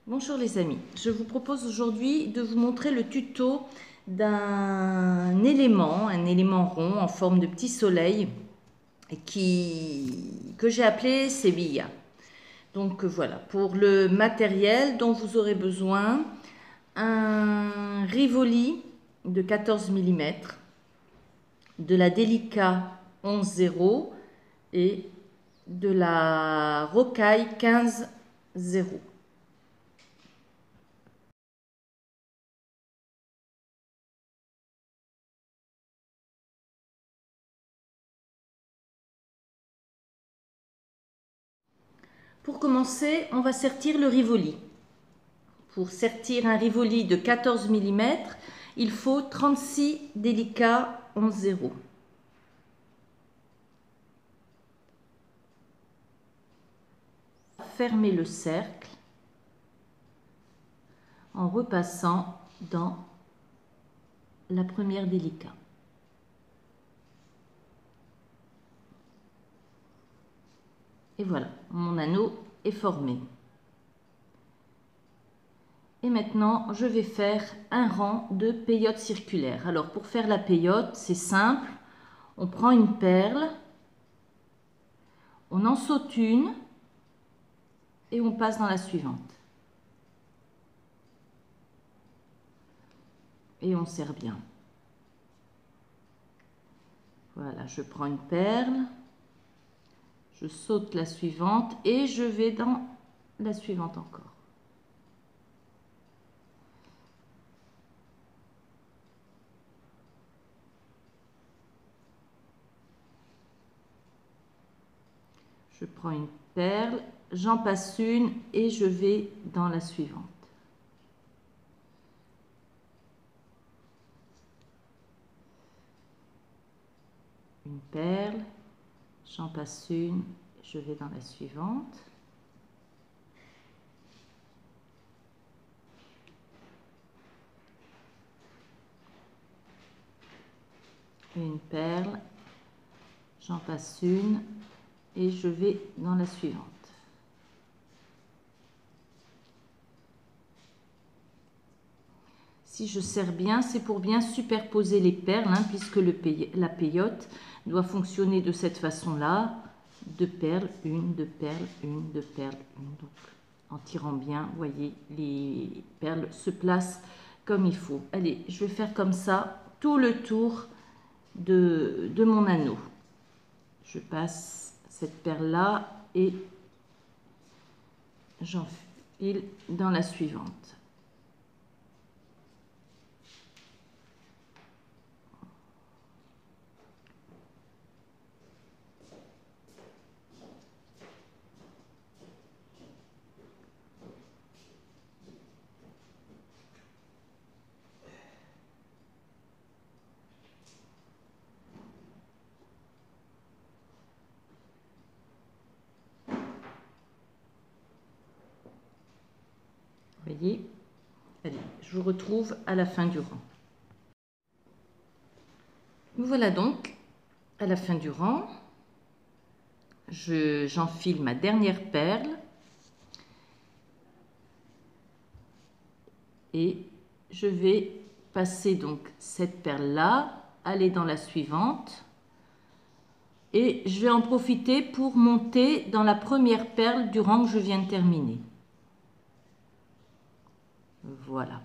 Bonjour les amis, je vous propose aujourd'hui de vous montrer le tuto d'un élément, un élément rond en forme de petit soleil que j'ai appelé Sevilla. Donc voilà, pour le matériel dont vous aurez besoin, un Rivoli de 14 mm, de la Delica 11-0 et de la Rocaille 15-0. Pour commencer, on va sertir le Rivoli. Pour sertir un Rivoli de 14 mm, il faut 36 Delica 11-0. Fermer le cercle en repassant dans la première Delica. Et voilà, mon anneau est formé. Et maintenant, je vais faire un rang de peyote circulaire. Alors, pour faire la peyote, c'est simple. On prend une perle, on en saute une et on passe dans la suivante. Et on serre bien. Voilà, je prends une perle, je saute la suivante et je vais dans la suivante encore. Je prends une perle, j'en passe une et je vais dans la suivante. Une perle, j'en passe une, je vais dans la suivante. Une perle, j'en passe une et je vais dans la suivante. Si je serre bien, c'est pour bien superposer les perles, hein, puisque la peyote doit fonctionner de cette façon-là. Deux perles, une, deux perles, une, deux perles, une. Donc, en tirant bien, vous voyez, les perles se placent comme il faut. Allez, je vais faire comme ça tout le tour de mon anneau. Je passe cette perle-là et j'enfile dans la suivante. Vous voyez? Allez, je vous retrouve à la fin du rang. Voilà donc à la fin du rang. J'enfile ma dernière perle et je vais passer donc cette perle là, aller dans la suivante et je vais en profiter pour monter dans la première perle du rang que je viens de terminer. Voilà,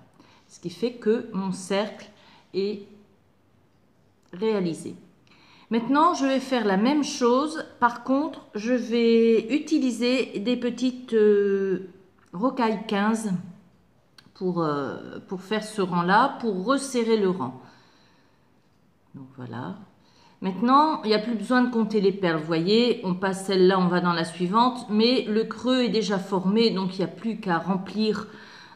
ce qui fait que mon cercle est réalisé. Maintenant, je vais faire la même chose. Par contre, je vais utiliser des petites rocailles 15 pour faire ce rang-là, pour resserrer le rang. Donc voilà. Maintenant, il n'y a plus besoin de compter les perles. Vous voyez, on passe celle-là, on va dans la suivante, mais le creux est déjà formé, donc il n'y a plus qu'à remplir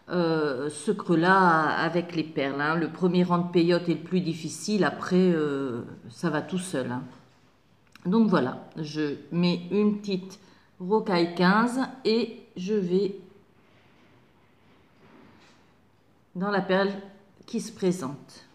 ce creux-là avec les perles, hein. Le premier rang de peyote est le plus difficile, après ça va tout seul, hein. Donc voilà, je mets une petite rocaille 15 et je vais dans la perle qui se présente.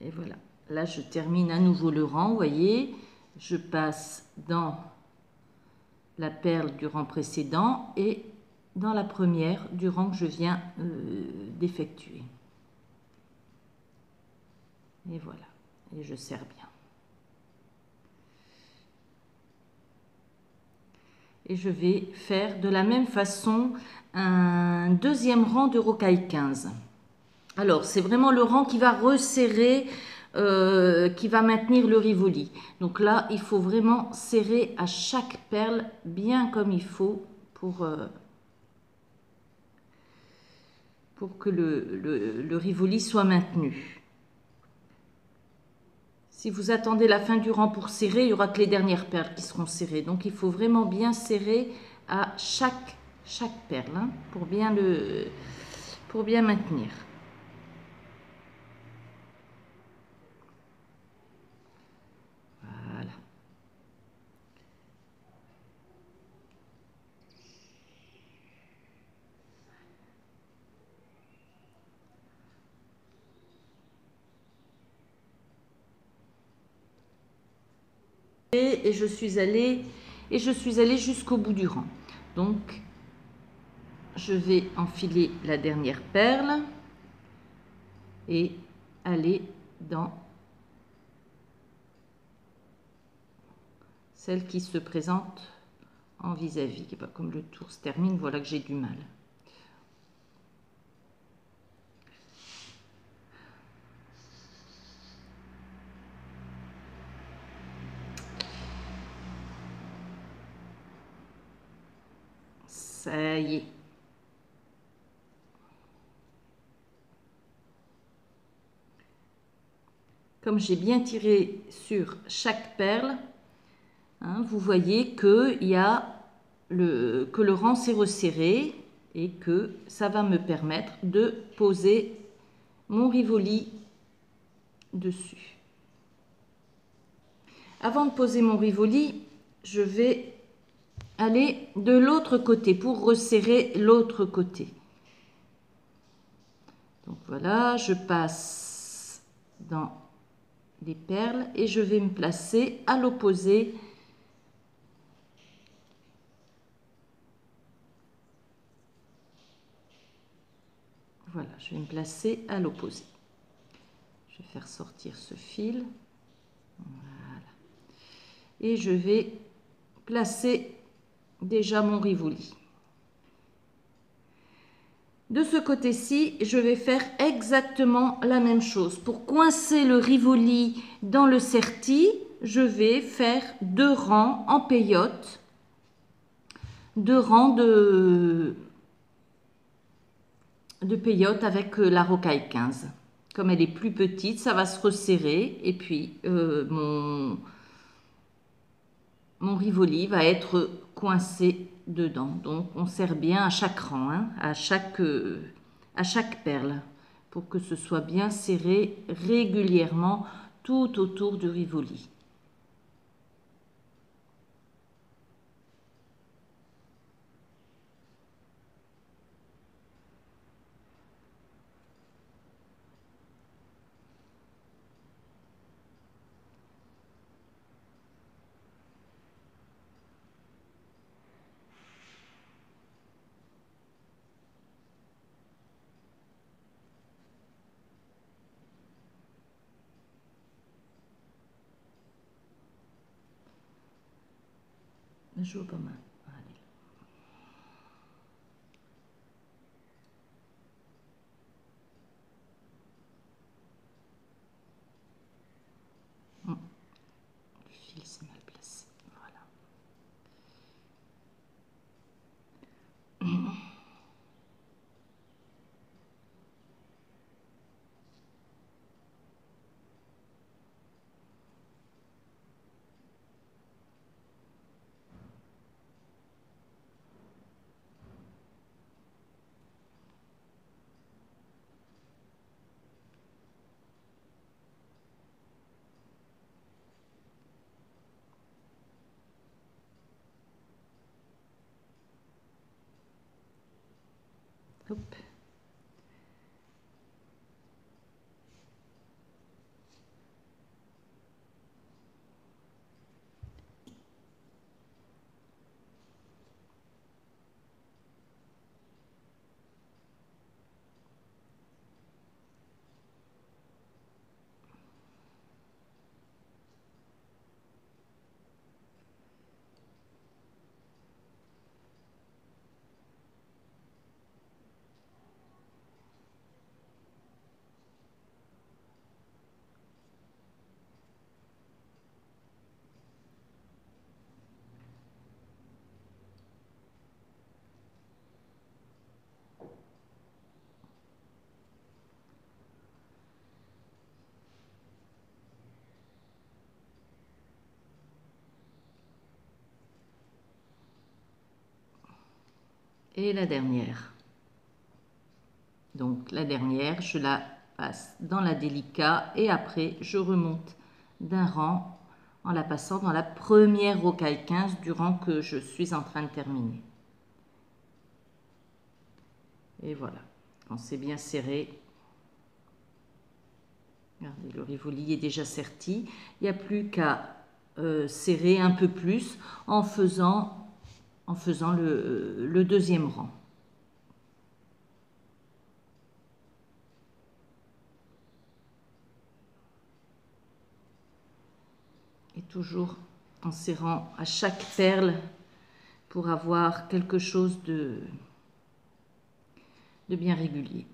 Et voilà. Là, je termine à nouveau le rang, vous voyez. Je passe dans la perle du rang précédent et dans la première du rang que je viens d'effectuer. Et voilà. Et je serre bien. Et je vais faire de la même façon un deuxième rang de rocaille 15. Alors, c'est vraiment le rang qui va resserrer, qui va maintenir le rivoli. Donc là, il faut vraiment serrer à chaque perle bien comme il faut pour que le rivoli soit maintenu. Si vous attendez la fin du rang pour serrer, il n'y aura que les dernières perles qui seront serrées. Donc, il faut vraiment bien serrer à chaque perle hein, pour bien maintenir. Voilà. Et je suis allée jusqu'au bout du rang. Donc, je vais enfiler la dernière perle et aller dans celle qui se présente en vis-à-vis. Comme le tour se termine, voilà que j'ai du mal. Ça y est. Comme j'ai bien tiré sur chaque perle, hein, vous voyez que le rang s'est resserré et que ça va me permettre de poser mon rivoli dessus. Avant de poser mon rivoli, je vais aller de l'autre côté pour resserrer l'autre côté. Donc voilà, je passe dans les perles et je vais me placer à l'opposé . Voilà, je vais me placer à l'opposé. Je vais faire sortir ce fil. Voilà. Et je vais placer déjà mon rivoli. De ce côté-ci, je vais faire exactement la même chose. Pour coincer le rivoli dans le serti, je vais faire 2 rangs en peyote, 2 rangs de peyote avec la rocaille 15. Comme elle est plus petite, ça va se resserrer et puis mon rivoli va être coincé dedans. Donc on serre bien à chaque rang, hein, à chaque perle, pour que ce soit bien serré régulièrement tout autour du rivoli. Je vois pas mal. Allez. Le fil s'est mal placé. Voilà. Hop. et la dernière. Donc la dernière, je la passe dans la délicat et après je remonte d'un rang en la passant dans la première rocaille 15 du rang que je suis en train de terminer. Et voilà, quand c'est bien serré, regardez, le rivoli est déjà serti. Il n'y a plus qu'à serrer un peu plus en faisant le deuxième rang. Et toujours en serrant à chaque perle pour avoir quelque chose de bien régulier.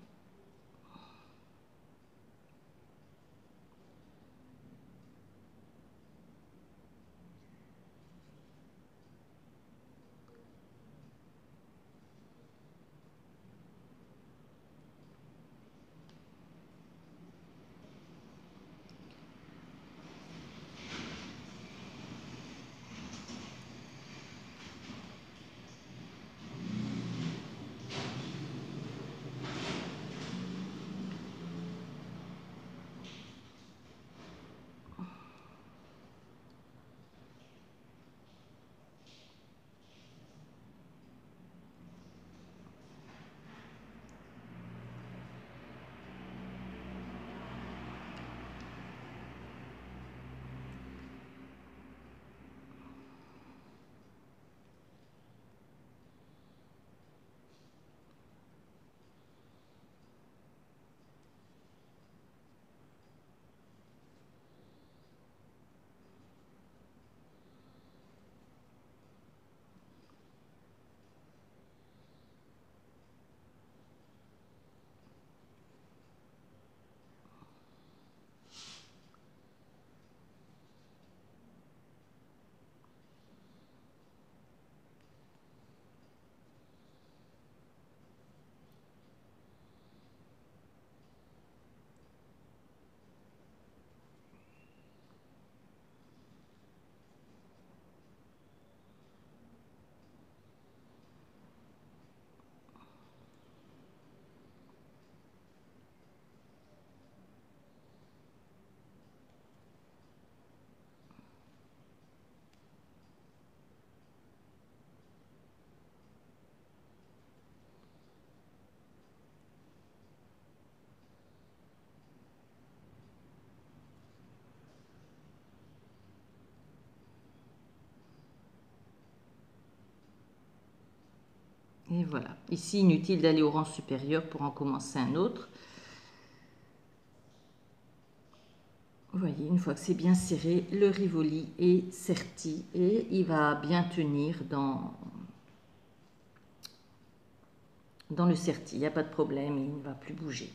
Et voilà. Ici, inutile d'aller au rang supérieur pour en commencer un autre. Vous voyez, une fois que c'est bien serré, le rivoli est serti et il va bien tenir dans le serti. Il n'y a pas de problème, il ne va plus bouger.